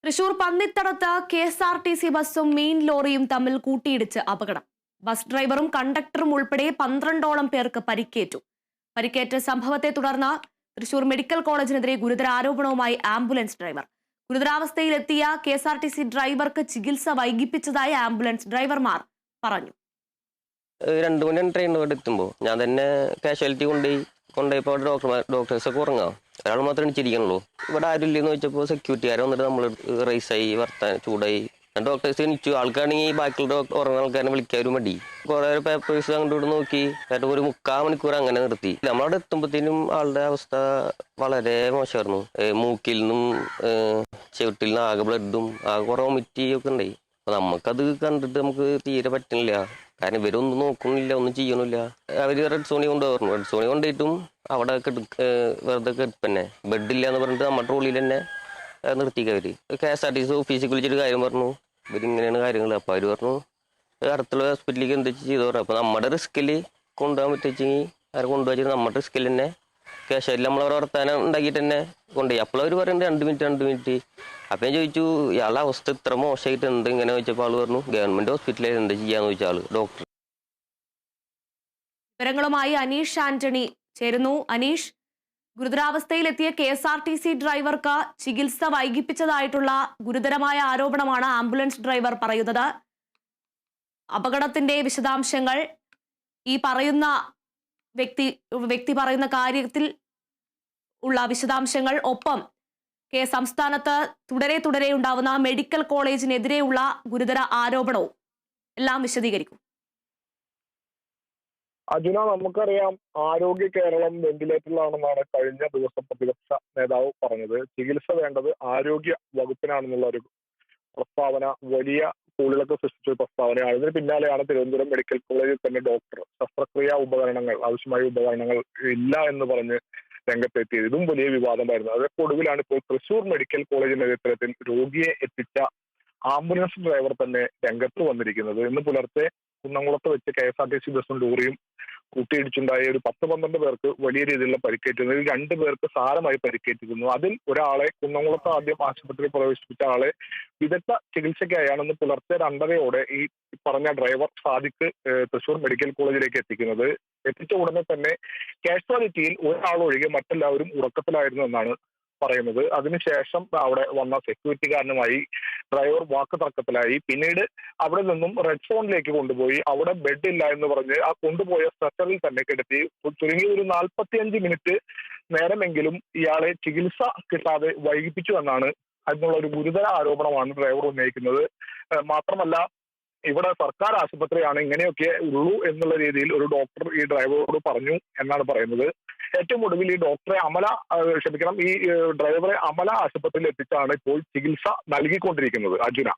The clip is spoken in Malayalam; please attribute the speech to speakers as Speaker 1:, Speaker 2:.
Speaker 1: തൃശൂർ പന്നിത്തടത്ത് KSRTC ബസ്സും മീൻ ലോറിയും തമ്മിൽ കൂട്ടിയിടിച്ച് അപകടം. ബസ് ഡ്രൈവറും കണ്ടക്ടറും ഉൾപ്പെടെ 12ഓളം പേർക്ക് പരിക്കേറ്റു. പരിക്കേറ്റ സംഭവത്തെ തുടർന്ന് തൃശൂർ മെഡിക്കൽ കോളേജിനെതിരെ ഗുരുതര ആരോപണവുമായി ആംബുലൻസ് ഡ്രൈവർ. ഗുരുതരാവസ്ഥയിലെത്തിയ KSRTC ഡ്രൈവർക്ക് ചികിത്സ വൈകിപ്പിച്ചതായി ആംബുലൻസ് ഡ്രൈവർമാർ പറഞ്ഞു.
Speaker 2: 2 മണി ട്രെയിൻ എത്തുമ്പോൾ ഞാൻ തന്നെ കാഷ്വാലിറ്റി കൊണ്ടുപോയപ്പോൾ ഡോക്ടേഴ്സൊക്കെ ഉറങ്ങാം. ഒരാൾ മാത്രമേ എണിച്ചിരിക്കണുള്ളൂ. ഇവിടെ ആരും ഇല്ലെന്ന് ചോദിച്ചപ്പോൾ സെക്യൂരിറ്റിക്കാരെ വന്നിട്ട് നമ്മൾ റേസായി ചൂടായി. ഡോക്ടേഴ്സ് എണിച്ചു. ആൾക്കാണെങ്കിൽ ബാക്കിയുള്ള ഉറങ്ങുന്ന ആൾക്കാരെ വിളിക്കാൻ ഒരു മടി. കുറേ പേപ്പേഴ്സ് അങ്ങോട്ട് ഇവിടെ നോക്കി ഒരു 3/4 മണിക്കൂർ അങ്ങനെ നിർത്തി. നമ്മളവിടെ എത്തുമ്പോഴത്തേനും ആളുടെ അവസ്ഥ വളരെ മോശമായിരുന്നു. മൂക്കിൽ നിന്നും ചെവിട്ടിൽ നിന്ന് ആകെ ബ്ലഡും ആകെ കുറേ വൊമിറ്റിയൊക്കെ ഉണ്ടായി. അപ്പൊ നമുക്കത് കണ്ടിട്ട് നമുക്ക് തീരെ പറ്റുന്നില്ല. കാരണം ഇവരൊന്നും നോക്കുന്നില്ല, ഒന്നും ചെയ്യണില്ല. അവര് റെഡ് സോണി കൊണ്ടുപോകുന്നു. റെഡ് സോണി കൊണ്ടുപോയിട്ടും അവിടെ വെറുതെ കെടുപ്പന്നെ. ബെഡില്ല എന്ന് പറഞ്ഞിട്ട് നമ്മുടെ ഉള്ളിൽ തന്നെ നിർത്തിക്കുക അവര്. KSRTC ഓഫീസിൽ വിളിച്ചൊരു കാര്യം പറഞ്ഞു, ഇവരിങ്ങനെയാണ് കാര്യങ്ങൾ. അപ്പൊ അവര് പറഞ്ഞു അടുത്തുള്ള ഹോസ്പിറ്റലിലേക്ക് എന്താ ചെയ്തു പറഞ്ഞു. അപ്പൊ നമ്മുടെ റിസ്കിൽ കൊണ്ടുപോകാൻ പറ്റിച്ചെങ്കിൽ അവരെ കൊണ്ടുപോയി നമ്മുടെ റിസ്കിൽ തന്നെ ക്യാഷ്വാലിറ്റി നമ്മളവരെ വർത്താനം ഉണ്ടാക്കിയിട്ട് തന്നെ കൊണ്ടുപോയി. അപ്പോൾ അവർ പറയുന്നത് 2 മിനിറ്റ്. അപ്പം ഞാൻ ചോദിച്ചു, ഇയാളുടെ അവസ്ഥ ഇത്ര മോശമായിട്ട് ഉണ്ട് ഇങ്ങനെ ചോദിച്ചപ്പോൾ ആള് പറഞ്ഞു ഗവൺമെന്റ് ഹോസ്പിറ്റലിൽ എന്താ ചെയ്യാന്ന് ചോദിച്ചാൽ ഡോക്ടർ.
Speaker 1: വിവരങ്ങളുമായി അനീഷ് ആന്റണി ചേരുന്നു. അനീഷ്, ഗുരുതരാവസ്ഥയിലെത്തിയ KSRTC ഡ്രൈവർക്ക് ചികിത്സ വൈകിപ്പിച്ചതായിട്ടുള്ള ഗുരുതരമായ ആരോപണമാണ് ആംബുലൻസ് ഡ്രൈവർ പറയുന്നത്. അപകടത്തിന്റെ വിശദാംശങ്ങൾ ഈ പറയുന്ന വ്യക്തി പറയുന്ന കാര്യത്തിൽ ഉള്ള വിശദാംശങ്ങൾ, ഒപ്പം സംസ്ഥാനത്ത് തുടരെ ഉണ്ടാവുന്ന മെഡിക്കൽ കോളേജിനെതിരെയുള്ള ഗുരുതര ആരോപണവും എല്ലാം വിശദീകരിക്കും.
Speaker 3: അജുന, നമുക്കറിയാം ആരോഗ്യ കേരളം വെന്റിലേറ്ററിലാണെന്നാണ് കഴിഞ്ഞ ദിവസം പ്രതിപക്ഷ നേതാവ് പറഞ്ഞത്. ചികിത്സ വേണ്ടത് ആരോഗ്യ വകുപ്പിനാണെന്നുള്ള ഒരു പ്രസ്താവന വലിയ സ്കൂളുകളൊക്കെ സൃഷ്ടിച്ച പ്രസ്താവനയാണ്. ഇതിന് പിന്നാലെയാണ് തിരുവനന്തപുരം മെഡിക്കൽ കോളേജിൽ തന്നെ ഡോക്ടർ ശസ്ത്രക്രിയാ ഉപകരണങ്ങൾ, ആവശ്യമായ ഉപകരണങ്ങൾ ഇല്ല എന്ന് പറഞ്ഞ് രംഗത്തെത്തിയത്. ഇതും വലിയ വിവാദമായിരുന്നു. അതൊക്കെ ഒടുവിലാണ് ഇപ്പോൾ തൃശൂർ മെഡിക്കൽ കോളേജിന്റെ ഇത്തരത്തിൽ രോഗിയെ എത്തിച്ച ആംബുലൻസ് ഡ്രൈവർ തന്നെ രംഗത്ത് വന്നിരിക്കുന്നത്. ഇന്ന് പുലർച്ചെ കുന്നംകുളത്ത് വെച്ച് KSRTC ബസ്സും ലോറിയും കൂട്ടിയിടിച്ചുണ്ടായ ഒരു 10-12 പേർക്ക് വലിയ രീതിയിലുള്ള പരിക്കേറ്റിരുന്നു. 2 പേർക്ക് സാരമായി പരിക്കേറ്റിരുന്നു. അതിൽ ഒരാളെ കുന്നംകുളത്ത് ആദ്യം ആശുപത്രിയിൽ പ്രവേശിപ്പിച്ച ആളെ വിദഗ്ധ ചികിത്സയ്ക്കായാണ് പുലർച്ചെ 2:30 ഈ പറഞ്ഞ ഡ്രൈവർ സാദിഖ് തൃശൂർ മെഡിക്കൽ കോളേജിലേക്ക് എത്തിക്കുന്നത്. എത്തിച്ച ഉടനെ തന്നെ കാഷ്വാലിറ്റിയിൽ ഒരാളൊഴികെ മറ്റെല്ലാവരും ഉറക്കത്തിലായിരുന്നു എന്നാണ് പറയുന്നത്. അതിനുശേഷം അവിടെ വന്ന സെക്യൂരിറ്റിക്കാരനുമായി ഡ്രൈവർ വാക്ക് തർക്കത്തിലായി. പിന്നീട് അവിടെ നിന്നും റെഡ് സോണിലേക്ക് കൊണ്ടുപോയി. അവിടെ ബെഡില്ല എന്ന് പറഞ്ഞ് ആ കൊണ്ടുപോയ സ്ട്രെച്ചറിൽ തന്നെ കിടത്തി. ചുരുങ്ങി ഒരു 45 മിനിറ്റ് നേരമെങ്കിലും ഇയാളെ ചികിത്സ കിട്ടാതെ വൈകിപ്പിച്ചു എന്നാണ് അതിനുള്ള ഒരു ഗുരുതര ആരോപണമാണ് ഡ്രൈവർ ഉന്നയിക്കുന്നത്. മാത്രമല്ല, ഇവിടെ സർക്കാർ ആശുപത്രിയാണ്, ഇങ്ങനെയൊക്കെ ഉള്ളൂ എന്നുള്ള രീതിയിൽ ഒരു ഡോക്ടർ ഈ ഡ്രൈവറോട് പറഞ്ഞു എന്നാണ് പറയുന്നത്. ഏറ്റവും ഒടുവിൽ ഈ ഈ ഡ്രൈവറെ അമല ആശുപത്രിയിൽ എത്തിച്ചാണ് ഇപ്പോൾ ചികിത്സ നൽകിക്കൊണ്ടിരിക്കുന്നത്. അർജുന.